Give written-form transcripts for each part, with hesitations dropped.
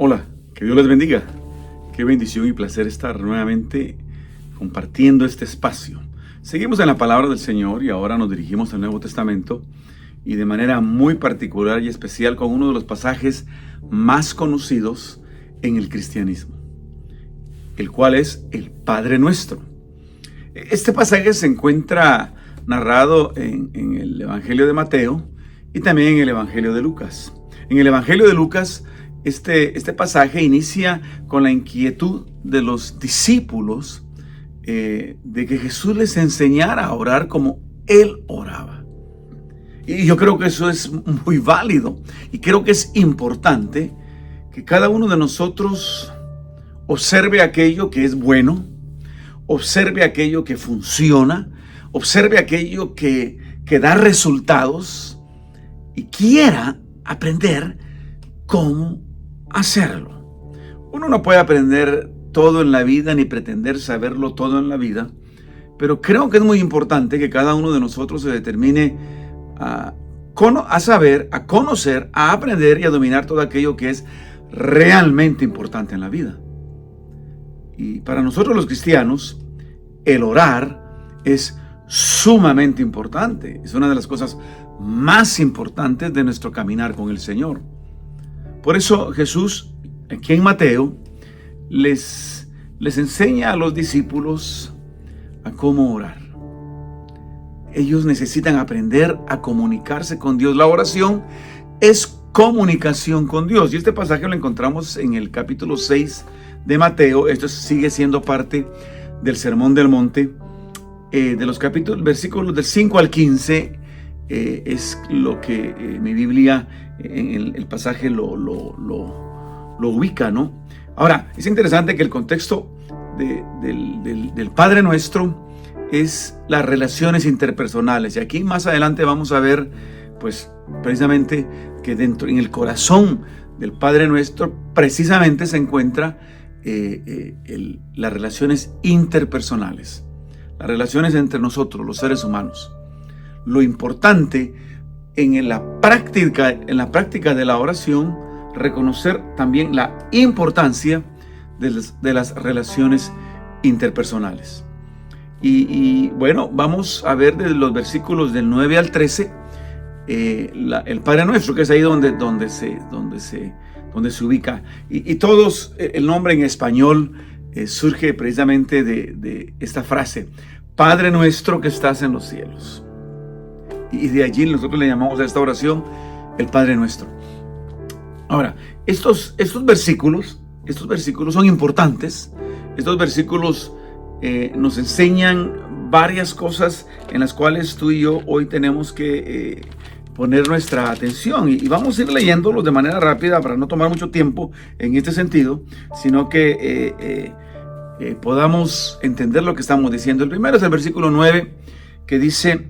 Hola, que Dios les bendiga. Qué bendición y placer estar nuevamente compartiendo este espacio. Seguimos en la palabra del Señor y ahora nos dirigimos al Nuevo Testamento y de manera muy particular y especial con uno de los pasajes más conocidos en el cristianismo, el cual es el Padre Nuestro. Este pasaje se encuentra narrado en el Evangelio de Mateo y también en el Evangelio de Lucas. En el Evangelio de Lucas, este pasaje inicia con la inquietud de los discípulos de que Jesús les enseñara a orar como Él oraba. Y yo creo que eso es muy válido y creo que es importante que cada uno de nosotros observe aquello que es bueno, observe aquello que funciona, observe aquello que da resultados y quiera aprender cómo hacerlo. Uno no puede aprender todo en la vida ni pretender saberlo todo en la vida, pero creo que es muy importante que cada uno de nosotros se determine a saber, a conocer, a aprender y a dominar todo aquello que es realmente importante en la vida. Y para nosotros los cristianos, el orar es sumamente importante. Es una de las cosas más importantes de nuestro caminar con el Señor. Por eso Jesús, aquí en Mateo, les enseña a los discípulos a cómo orar. Ellos necesitan aprender a comunicarse con Dios. La oración es comunicación con Dios. Y este pasaje lo encontramos en el capítulo 6 de Mateo. Esto sigue siendo parte del Sermón del Monte. De los versículos del 5 al 15 es lo que mi Biblia en el pasaje lo ubica, ¿no? Ahora, es interesante que el contexto del Padre Nuestro es las relaciones interpersonales. Y aquí más adelante vamos a ver, pues, precisamente que en el corazón del Padre Nuestro precisamente se encuentra las relaciones interpersonales, las relaciones entre nosotros, los seres humanos. Lo importante en la práctica de la oración, reconocer también la importancia de las relaciones interpersonales. Y bueno, vamos a ver desde los versículos del 9 al 13 el Padre Nuestro, que es ahí donde se ubica. Y todos, el nombre en español surge precisamente de esta frase: Padre Nuestro que estás en los cielos. Y de allí nosotros le llamamos a esta oración el Padre Nuestro. Ahora, estos versículos son importantes. Estos versículos nos enseñan varias cosas en las cuales tú y yo hoy tenemos que poner nuestra atención. Y vamos a ir leyéndolos de manera rápida para no tomar mucho tiempo en este sentido, sino que podamos entender lo que estamos diciendo. El primero es el versículo 9, que dice: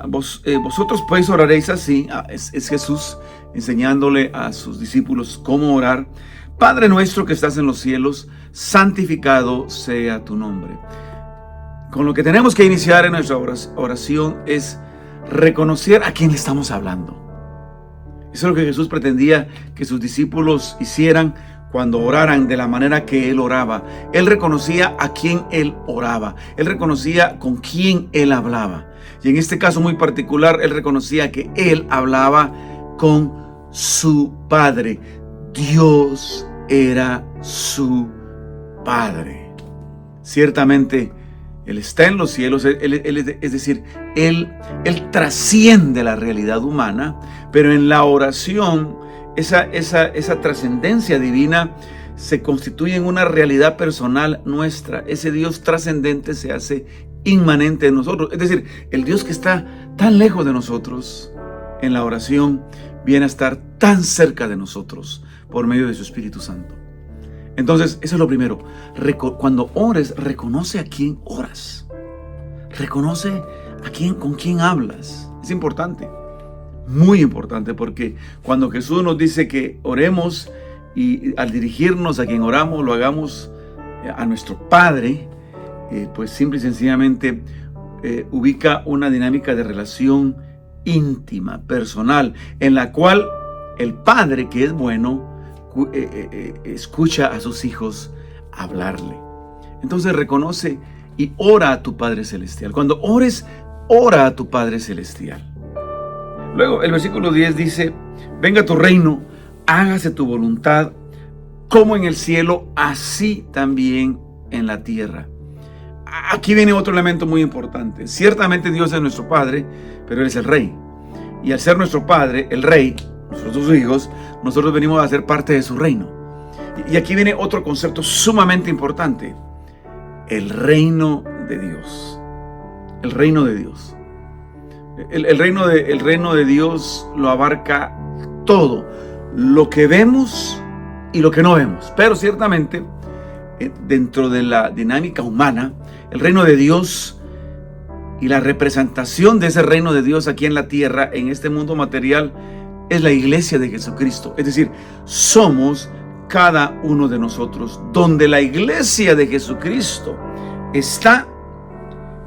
vosotros pues oraréis así. Es Jesús enseñándole a sus discípulos cómo orar: Padre nuestro que estás en los cielos, santificado sea tu nombre. Con lo que tenemos que iniciar en nuestra oración es reconocer a quién le estamos hablando. Eso es lo que Jesús pretendía que sus discípulos hicieran cuando oraran de la manera que Él oraba. Él reconocía a quién Él oraba. Él reconocía con quién Él hablaba. Y en este caso muy particular, Él reconocía que Él hablaba con su Padre. Dios era su Padre. Ciertamente, Él está en los cielos, es decir, Él trasciende la realidad humana, pero en la oración, esa trascendencia divina se constituye en una realidad personal nuestra. Ese Dios trascendente se hace inmanente en nosotros. Es decir, el Dios que está tan lejos de nosotros, en la oración viene a estar tan cerca de nosotros por medio de su Espíritu Santo. Entonces, eso es lo primero. Cuando ores, reconoce a quién oras. Reconoce con quién hablas. Es importante, muy importante, porque cuando Jesús nos dice que oremos y al dirigirnos a quien oramos, lo hagamos a nuestro Padre, pues simple y sencillamente ubica una dinámica de relación íntima, personal, en la cual el Padre, que es bueno, escucha a sus hijos hablarle. Entonces reconoce y ora a tu Padre Celestial. Cuando ores, ora a tu Padre Celestial. Luego el versículo 10 dice: venga tu reino, hágase tu voluntad, como en el cielo, así también en la tierra. Aquí viene otro elemento muy importante. Ciertamente Dios es nuestro Padre, pero Él es el Rey. Y al ser nuestro Padre, el Rey, nosotros sus hijos, nosotros venimos a ser parte de su reino. Y aquí viene otro concepto sumamente importante: el reino de Dios. El reino de Dios. El reino de Dios lo abarca todo, lo que vemos y lo que no vemos. Pero ciertamente, dentro de la dinámica humana, el reino de Dios y la representación de ese reino de Dios aquí en la tierra, en este mundo material, es la iglesia de Jesucristo. Es decir, somos cada uno de nosotros. Donde la iglesia de Jesucristo está,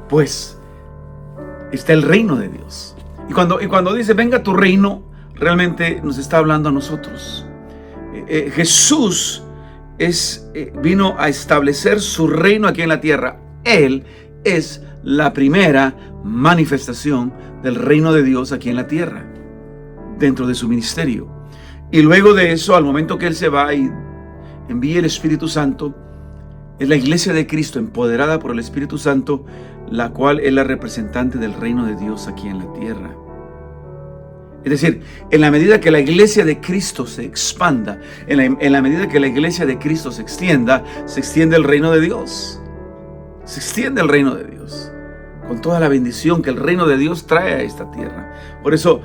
pues está el reino de Dios. Y cuando dice venga tu reino, realmente nos está hablando a nosotros. Jesús vino a establecer su reino aquí en la tierra. Él es la primera manifestación del reino de Dios aquí en la tierra, dentro de su ministerio. Y luego de eso, al momento que Él se va y envía el Espíritu Santo, es la iglesia de Cristo, empoderada por el Espíritu Santo, la cual es la representante del reino de Dios aquí en la tierra. Es decir, en la medida que la iglesia de Cristo se expanda, en la medida que la iglesia de Cristo se extiende el reino de Dios. Se extiende el reino de Dios, con toda la bendición que el reino de Dios trae a esta tierra. Por eso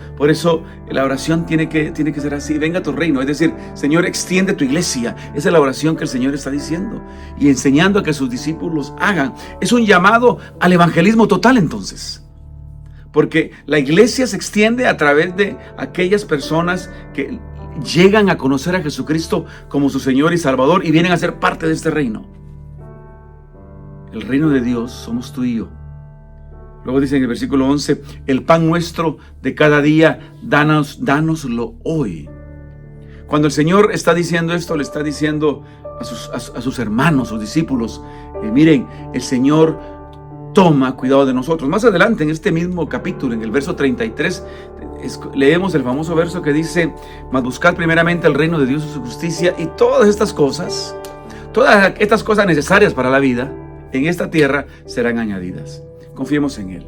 la oración tiene que ser así: venga tu reino. Es decir, Señor, extiende tu iglesia. Esa es la oración que el Señor está diciendo y enseñando a que sus discípulos hagan. Es un llamado al evangelismo total, entonces, porque la iglesia se extiende a través de aquellas personas que llegan a conocer a Jesucristo como su Señor y Salvador y vienen a ser parte de este reino. El reino de Dios somos tú y yo. Luego dice en el versículo 11: el pan nuestro de cada día, dánoslo hoy. Cuando el Señor está diciendo esto, le está diciendo a sus hermanos, sus discípulos, miren, el Señor toma cuidado de nosotros. Más adelante en este mismo capítulo, en el verso 33, leemos el famoso verso que dice: mas buscad primeramente el reino de Dios y su justicia, y todas estas cosas necesarias para la vida en esta tierra serán añadidas. Confiemos en Él,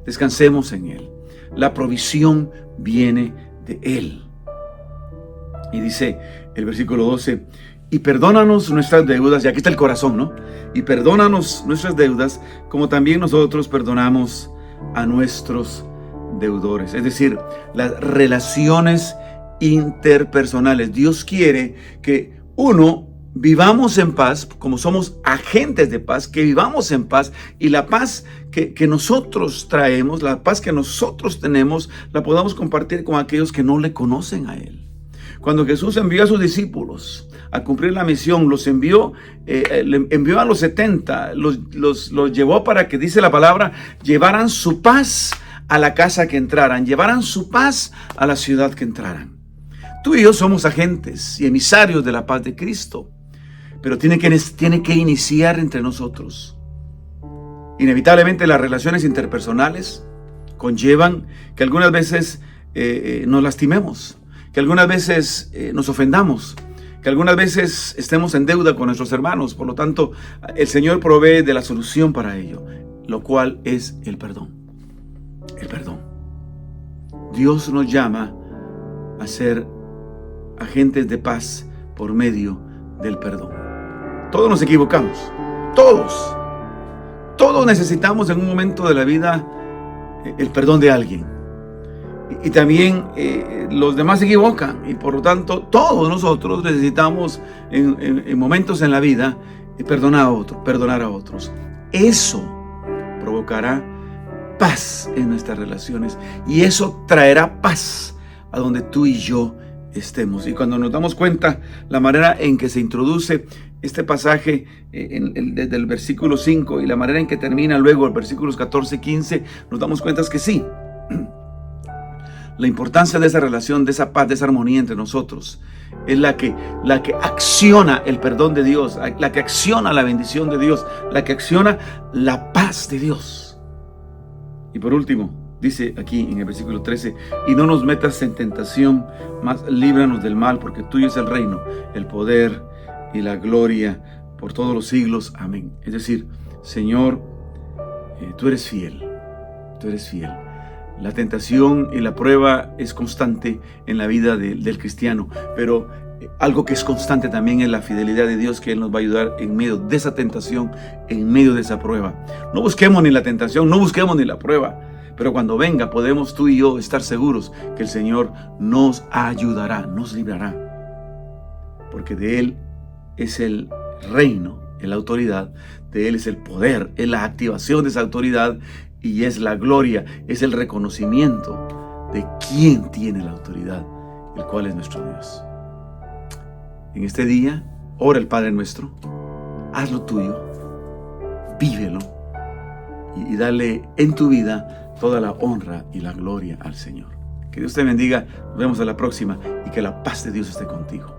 descansemos en Él. La provisión viene de Él. Y dice el versículo 12: y perdónanos nuestras deudas. Y aquí está el corazón, ¿no? Y perdónanos nuestras deudas, como también nosotros perdonamos a nuestros deudores. Es decir, las relaciones interpersonales. Dios quiere que vivamos en paz, como somos agentes de paz, que vivamos en paz, y la paz que nosotros traemos, la paz que nosotros tenemos, la podamos compartir con aquellos que no le conocen a Él. Cuando Jesús envió a sus discípulos a cumplir la misión, los envió a los 70, los llevó para que, dice la palabra, llevaran su paz a la casa que entraran, llevaran su paz a la ciudad que entraran. Tú y yo somos agentes y emisarios de la paz de Cristo, pero tiene que iniciar entre nosotros. Inevitablemente las relaciones interpersonales conllevan que algunas veces nos lastimemos, que algunas veces nos ofendamos, que algunas veces estemos en deuda con nuestros hermanos. Por lo tanto, el Señor provee de la solución para ello, lo cual es el perdón. El perdón. Dios nos llama a ser agentes de paz por medio del perdón. Todos nos equivocamos, todos necesitamos en un momento de la vida el perdón de alguien, y también los demás se equivocan, y por lo tanto todos nosotros necesitamos en momentos en la vida perdonar a otros. Eso provocará paz en nuestras relaciones, y eso traerá paz a donde tú y yo estemos. Y cuando nos damos cuenta la manera en que se introduce este pasaje desde el versículo 5 y la manera en que termina luego el versículos 14 y 15, nos damos cuenta que sí, la importancia de esa relación, de esa paz, de esa armonía entre nosotros es la que acciona el perdón de Dios, la que acciona la bendición de Dios, la que acciona la paz de Dios. Y por último, dice aquí en el versículo 13, y no nos metas en tentación, mas líbranos del mal, porque tuyo es el reino, el poder y la gloria por todos los siglos. Amén. Es decir, Señor, tú eres fiel, tú eres fiel. La tentación y la prueba es constante en la vida del cristiano, pero algo que es constante también es la fidelidad de Dios, que Él nos va a ayudar en medio de esa tentación, en medio de esa prueba. No busquemos ni la tentación, no busquemos ni la prueba, pero cuando venga podemos tú y yo estar seguros que el Señor nos ayudará, nos librará, porque de Él es el reino, es la autoridad, de Él es el poder, es la activación de esa autoridad y es la gloria, es el reconocimiento de quién tiene la autoridad, el cual es nuestro Dios. En este día, ora el Padre Nuestro, haz lo tuyo, vívelo y dale en tu vida toda la honra y la gloria al Señor. Que Dios te bendiga, nos vemos a la próxima y que la paz de Dios esté contigo.